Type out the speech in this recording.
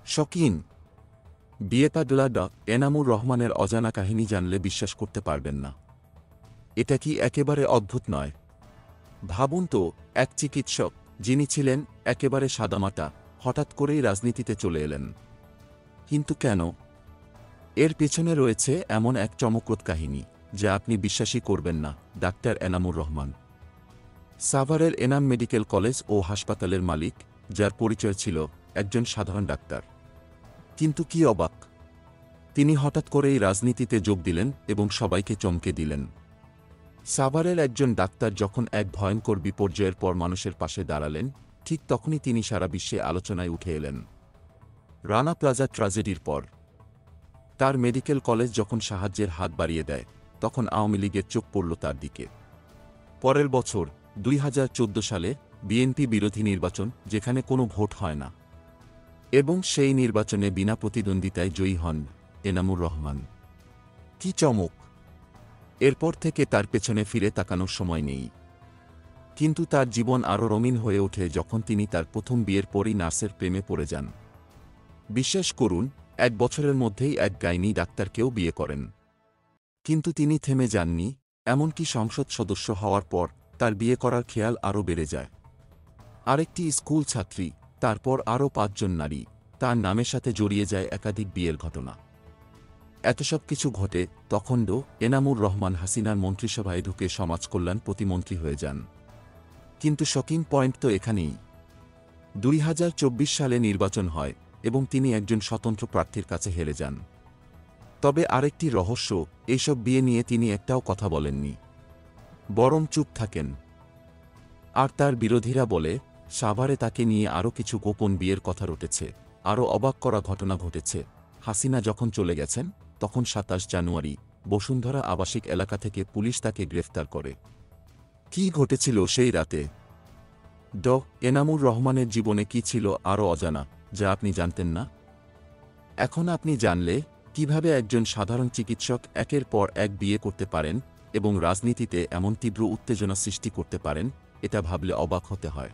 শকিন বিয়েপাগলা এনামুর রহমানের অজানা কাহিনী জানলে বিশ্বাস করতে পারবেন না। এটা কি একেবারে অদ্ভুত নয়? ভাবুন তো, এক চিকিৎসক যিনি ছিলেন একেবারে সাদামাটা, হঠাৎ করেই রাজনীতিতে চলে এলেন। কিন্তু কেন? এর পেছনে রয়েছে এমন এক চমকপ্রদ কাহিনী যা আপনি বিশ্বাসই করবেন না। ডাক্তার এনামুর রহমান সাভারের এনাম মেডিকেল কলেজ ও হাসপাতালের মালিক, যার পরিচয় ছিল একজন সাধারণ ডাক্তার। কিন্তু কি অবাক, তিনি হঠাৎ করেই রাজনীতিতে যোগ দিলেন এবং সবাইকে চমকে দিলেন। সাভারের একজন ডাক্তার যখন এক ভয়ঙ্কর বিপর্যয়ের পর মানুষের পাশে দাঁড়ালেন, ঠিক তখনই তিনি সারা বিশ্বে আলোচনায় উঠে এলেন। রানা প্লাজা ট্র্যাজেডির পর তার মেডিকেল কলেজ যখন সাহায্যের হাত বাড়িয়ে দেয়, তখন আওয়ামী লীগের চোখ পড়ল তার দিকে। পরের বছর ২০১৪ সালে বিএনপি বিরোধী নির্বাচন, যেখানে কোনো ভোট হয় না, এবং সেই নির্বাচনে বিনা প্রতিদ্বন্দ্বিতায় জয়ী হন এনামুর রহমান। কি চমক! এরপর থেকে তার পেছনে ফিরে তাকানোর সময় নেই। কিন্তু তার জীবন আরও রঙিন হয়ে ওঠে যখন তিনি তার প্রথম বিয়ের পরই নার্সের প্রেমে পড়ে যান। বিশ্বাস করুন, ১ বছরের মধ্যেই এক গাইনি ডাক্তারকেও বিয়ে করেন। কিন্তু তিনি থেমে যাননি। এমনকি সংসদ সদস্য হওয়ার পর তার বিয়ে করার খেয়াল আরও বেড়ে যায়। আরেকটি স্কুল ছাত্রী, তারপর আরও ৫ জন নারী, তার নামের সাথে জড়িয়ে যায় একাধিক বিয়ের ঘটনা। এত সব কিছু ঘটে তখনও এনামুর রহমান হাসিনার মন্ত্রিসভায় ঢুকে সমাজ কল্যাণ প্রতিমন্ত্রী হয়ে যান। কিন্তু শকিং পয়েন্ট তো এখানেই। ২০২৪ সালে নির্বাচন হয় এবং তিনি একজন স্বতন্ত্র প্রার্থীর কাছে হেরে যান। তবে আরেকটি রহস্য, এইসব বিয়ে নিয়ে তিনি একটাও কথা বলেননি, বরং চুপ থাকেন। আর তার বিরোধীরা বলে, সাভারে তাকে নিয়ে আরও কিছু গোপন বিয়ের কথা রটেছে। আরও অবাক করা ঘটনা ঘটেছে। হাসিনা যখন চলে গেছেন, তখন ২৭ জানুয়ারি বসুন্ধরা আবাসিক এলাকা থেকে পুলিশ তাকে গ্রেফতার করে। কি ঘটেছিল সেই রাতে? এনামুর রহমানের জীবনে কি ছিল আরও অজানা, যা আপনি জানতেন না? এখন আপনি জানলে কিভাবে একজন সাধারণ চিকিৎসক একের পর এক বিয়ে করতে পারেন এবং রাজনীতিতে এমন তীব্র উত্তেজনা সৃষ্টি করতে পারেন, এটা ভাবলে অবাক হতে হয়।